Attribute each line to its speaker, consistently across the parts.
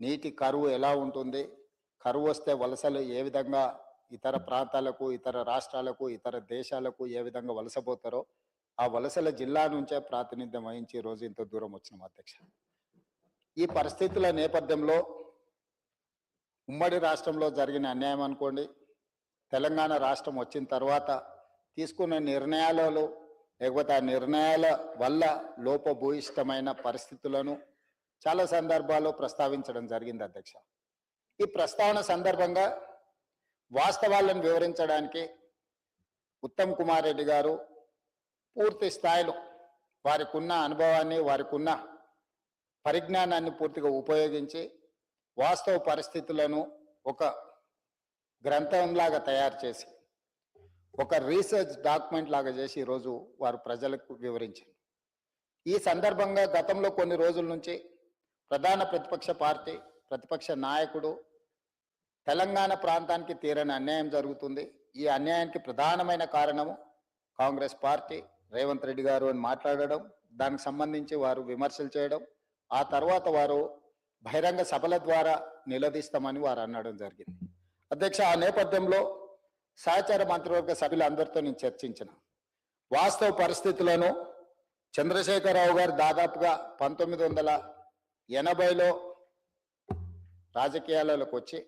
Speaker 1: నీటి కరువు ఎలా ఉంటుంది, కరువు వస్తే వలసలు ఏ విధంగా ఇతర ప్రాంతాలకు, ఇతర రాష్ట్రాలకు, ఇతర దేశాలకు ఏ విధంగా వలసపోతారో ఆ వలసల జిల్లా నుంచే ప్రాతినిధ్యం వహించి ఈ రోజు ఇంత దూరం వచ్చినాం అధ్యక్ష. ఈ పరిస్థితుల నేపథ్యంలో ఉమ్మడి రాష్ట్రంలో జరిగిన అన్యాయం అనుకోండి, తెలంగాణ రాష్ట్రం వచ్చిన తర్వాత తీసుకున్న నిర్ణయాలలో లేకపోతే ఆ నిర్ణయాల వల్ల లోపభూయిష్టమైన పరిస్థితులను చాలా సందర్భాల్లో ప్రస్తావించడం జరిగింది అధ్యక్ష. ఈ ప్రస్తావన సందర్భంగా వాస్తవాలను వివరించడానికి ఉత్తమ్ కుమార్ రెడ్డి గారు పూర్తి స్థాయిలో వారికి ఉన్న అనుభవాన్ని, వారికి ఉన్న పరిజ్ఞానాన్ని పూర్తిగా ఉపయోగించి వాస్తవ పరిస్థితులను ఒక గ్రంథంలాగా తయారు చేసి ఒక రీసెర్చ్ డాక్యుమెంట్ లాగా చేసి ఈరోజు వారు ప్రజలకు వివరించారు. ఈ సందర్భంగా గతంలో కొన్ని రోజుల నుంచి ప్రధాన ప్రతిపక్ష పార్టీ, ప్రతిపక్ష నాయకుడు తెలంగాణ ప్రాంతానికి తీరని అన్యాయం జరుగుతుంది, ఈ అన్యాయానికి ప్రధానమైన కారణము కాంగ్రెస్ పార్టీ, రేవంత్ రెడ్డి గారు అని మాట్లాడడం, దానికి సంబంధించి వారు విమర్శలు చేయడం, ఆ తర్వాత వారు బహిరంగ సభల ద్వారా నిలదీస్తామని వారు అనడం జరిగింది. అధ్యక్ష, ఆ నేపథ్యంలో సహచార మంత్రివర్గ సభ్యులందరితో నేను చర్చించిన వాస్తవ పరిస్థితులను చంద్రశేఖరరావు గారు దాదాపుగా 1980లో రాజకీయాలలోకి వచ్చి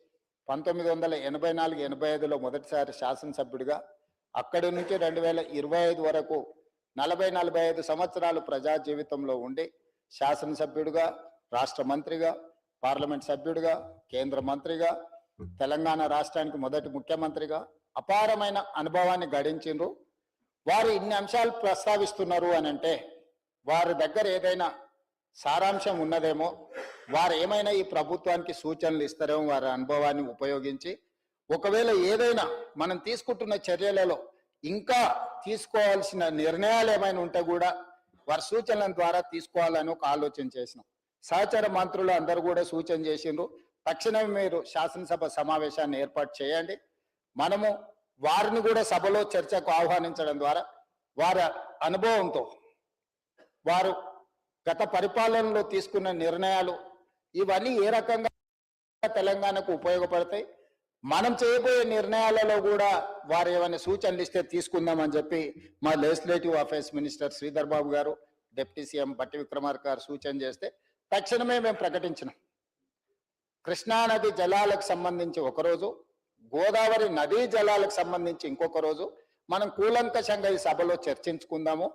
Speaker 1: 1984-85లో మొదటిసారి శాసనసభ్యుడిగా, అక్కడి నుంచి 2025 వరకు 40-45 సంవత్సరాలు ప్రజా జీవితంలో ఉండి శాసనసభ్యుడిగా, రాష్ట్ర మంత్రిగా, పార్లమెంట్ సభ్యుడిగా, కేంద్ర మంత్రిగా, తెలంగాణ రాష్ట్రానికి మొదటి ముఖ్యమంత్రిగా అపారమైన అనుభవాన్ని గడించిండ్రు. వారు ఇన్ని అంశాలు ప్రస్తావిస్తున్నారు అని అంటే వారి దగ్గర ఏదైనా సారాంశం ఉన్నదేమో, వారు ఏమైనా ఈ ప్రభుత్వానికి సూచనలు ఇస్తారేమో వారి అనుభవాన్ని ఉపయోగించి. ఒకవేళ ఏదైనా మనం తీసుకుంటున్న చర్యలలో ఇంకా తీసుకోవాల్సిన నిర్ణయాలు ఏమైనా ఉంటే కూడా వారి సూచనల ద్వారా తీసుకోవాలని ఒక ఆలోచన చేసినాం. సహచర మంత్రులు అందరూ కూడా సూచన చేసిండ్రు, తక్షణమే మీరు శాసనసభ సమావేశాన్ని ఏర్పాటు చేయండి, మనము వారిని కూడా సభలో చర్చకు ఆహ్వానించడం ద్వారా వారి అనుభవంతో వారు గత పరిపాలనలో తీసుకున్న నిర్ణయాలు ఇవన్నీ ఏ రకంగా తెలంగాణకు ఉపయోగపడతాయి, మనం చేయబోయే నిర్ణయాలలో కూడా వారు ఏమైనా సూచనలు ఇస్తే తీసుకుందామని చెప్పి మా legislative affairs minister Sridhar Babu గారు, డిప్యూటీ సీఎం బట్టి విక్రమార్క గారు సూచన చేస్తే తక్షణమే మేము ప్రకటించినాం. కృష్ణానది జలాలకు సంబంధించి ఒకరోజు, గోదావరి నదీ జలాలకు సంబంధించి ఇంకొక రోజు మనం కూలంకషంగా ఈ సభలో చర్చించుకుందాము,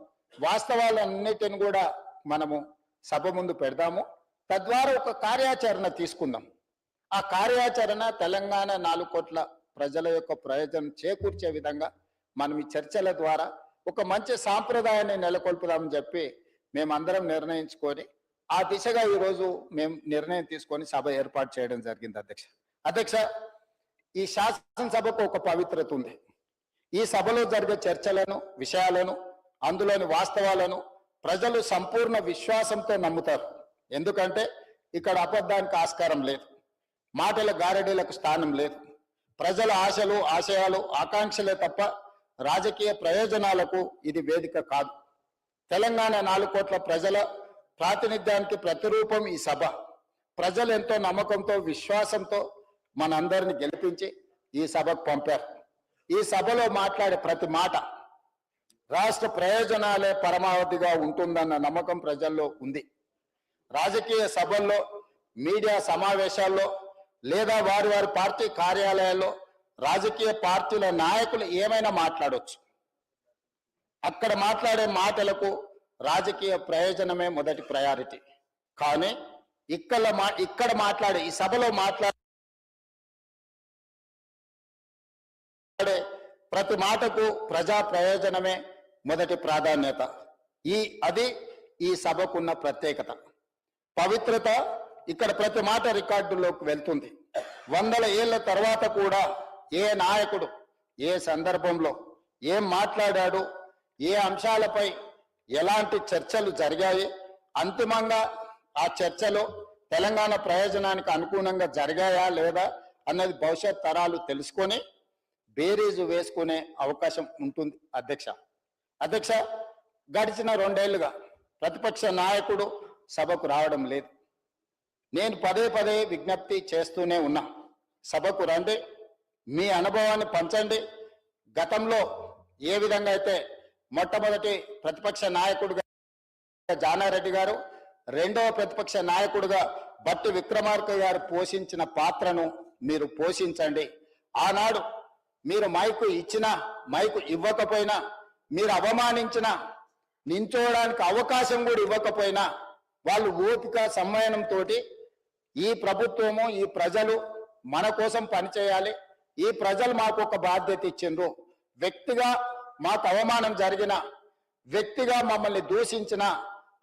Speaker 1: వాస్తవాలన్నిటిని కూడా మనము సభ ముందు పెడదాము, తద్వారా ఒక కార్యాచరణ తీసుకుందాం. ఆ కార్యాచరణ తెలంగాణ 4 కోట్ల ప్రజల యొక్క ప్రయోజనం చేకూర్చే విధంగా మనం ఈ చర్చల ద్వారా ఒక మంచి సాంప్రదాయాన్ని నెలకొల్పుదామని చెప్పి మేమందరం నిర్ణయించుకొని ఆ దిశగా ఈరోజు మేము నిర్ణయం తీసుకొని సభ ఏర్పాటు చేయడం జరిగింది అధ్యక్ష. ఈ శాసనసభకు ఒక పవిత్రత ఉంది. ఈ సభలో జరిగే చర్చలను, విషయాలను, అందులోని వాస్తవాలను ప్రజలు సంపూర్ణ విశ్వాసంతో నమ్ముతారు. ఎందుకంటే ఇక్కడ అబద్ధానికి ఆస్కారం లేదు, మాటల గారడీలకు స్థానం లేదు. ప్రజల ఆశలు, ఆశయాలు, ఆకాంక్షలే తప్ప రాజకీయ ప్రయోజనాలకు ఇది వేదిక కాదు. తెలంగాణ 4 కోట్ల ప్రజల ప్రాతినిధ్యానికి ప్రతిరూపం ఈ సభ. ప్రజలు ఎంతో నమ్మకంతో, విశ్వాసంతో మనందరిని గెలిపించి ఈ సభకు పంపారు. ఈ సభలో మాట్లాడే ప్రతి మాట రాష్ట్ర ప్రయోజనాలే పరమావధిగా ఉంటుందన్న నమ్మకం ప్రజల్లో ఉంది. రాజకీయ సభల్లో, మీడియా సమావేశాల్లో లేదా వారి వారి పార్టీ కార్యాలయాల్లో రాజకీయ పార్టీల నాయకులు ఏమైనా మాట్లాడవచ్చు. అక్కడ మాట్లాడే మాటలకు రాజకీయ ప్రయోజనమే మొదటి ప్రయారిటీ. కానీ ఇక్కడ మాట్లాడే, ఈ సభలో మాట్లాడే ప్రతి మాటకు ప్రజా ప్రయోజనమే మొదటి ప్రాధాన్యత. అది ఈ సభకున్న ప్రత్యేకత, పవిత్రత. ఇక్కడ ప్రతి మాట రికార్డులోకి వెళ్తుంది. 100 ఏళ్ల తర్వాత కూడా ఏ నాయకుడు ఏ సందర్భంలో ఏం మాట్లాడాడు, ఏ అంశాలపై ఎలాంటి చర్చలు జరిగాయి, అంతిమంగా ఆ చర్చలో తెలంగాణ ప్రయోజనానికి అనుగుణంగా జరిగాయా లేదా అన్నది భవిష్యత్ తరాలు తెలుసుకొని బేరీజు వేసుకునే అవకాశం ఉంటుంది అధ్యక్ష. గడిచిన 2 ఏళ్లుగా ప్రతిపక్ష నాయకుడు సభకు రావడం లేదు. నేను పదే పదే విజ్ఞప్తి చేస్తూనే ఉన్నా. సభకు రండి, మీ అనుభవాన్ని పంచండి. గతంలో ఏ విధంగా అయితే మొట్టమొదటి ప్రతిపక్ష నాయకుడిగా జానారెడ్డి గారు, రెండవ ప్రతిపక్ష నాయకుడిగా బట్టి విక్రమార్క గారు పోషించిన పాత్రను మీరు పోషించండి. ఆనాడు మీరు మైకు ఇచ్చినా మైకు ఇవ్వకపోయినా, మీరు అవమానించిన, నించోవడానికి అవకాశం కూడా ఇవ్వకపోయినా, వాళ్ళు ఓపిక సంయమనంతో ఈ ప్రభుత్వము, ఈ ప్రజలు మన కోసం పనిచేయాలి, ఈ ప్రజలు మాకు ఒక బాధ్యత ఇచ్చిండ్రు, వ్యక్తిగా మాకు అవమానం జరిగిన, వ్యక్తిగా మమ్మల్ని దూషించిన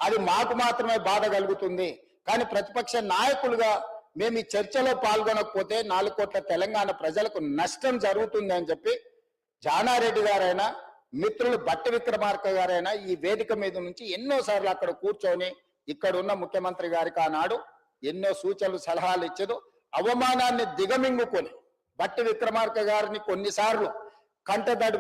Speaker 1: అది మాకు మాత్రమే బాధ కలుగుతుంది, కానీ ప్రతిపక్ష నాయకులుగా మేము ఈ చర్చలో పాల్గొనకపోతే 4 కోట్ల తెలంగాణ ప్రజలకు నష్టం జరుగుతుంది అని చెప్పి జానారెడ్డి గారైనా, మిత్రులు బట్టి విక్రమార్క గారైనా ఈ వేదిక మీద నుంచి ఎన్నోసార్లు అక్కడ కూర్చొని ఇక్కడ ఉన్న ముఖ్యమంత్రి గారికి ఆనాడు ఎన్నో సూచనలు సలహాలు ఇచ్చేది. అవమానాన్ని దిగమింగుకొని బట్టి విక్రమార్క గారిని కొన్నిసార్లు కంటదడి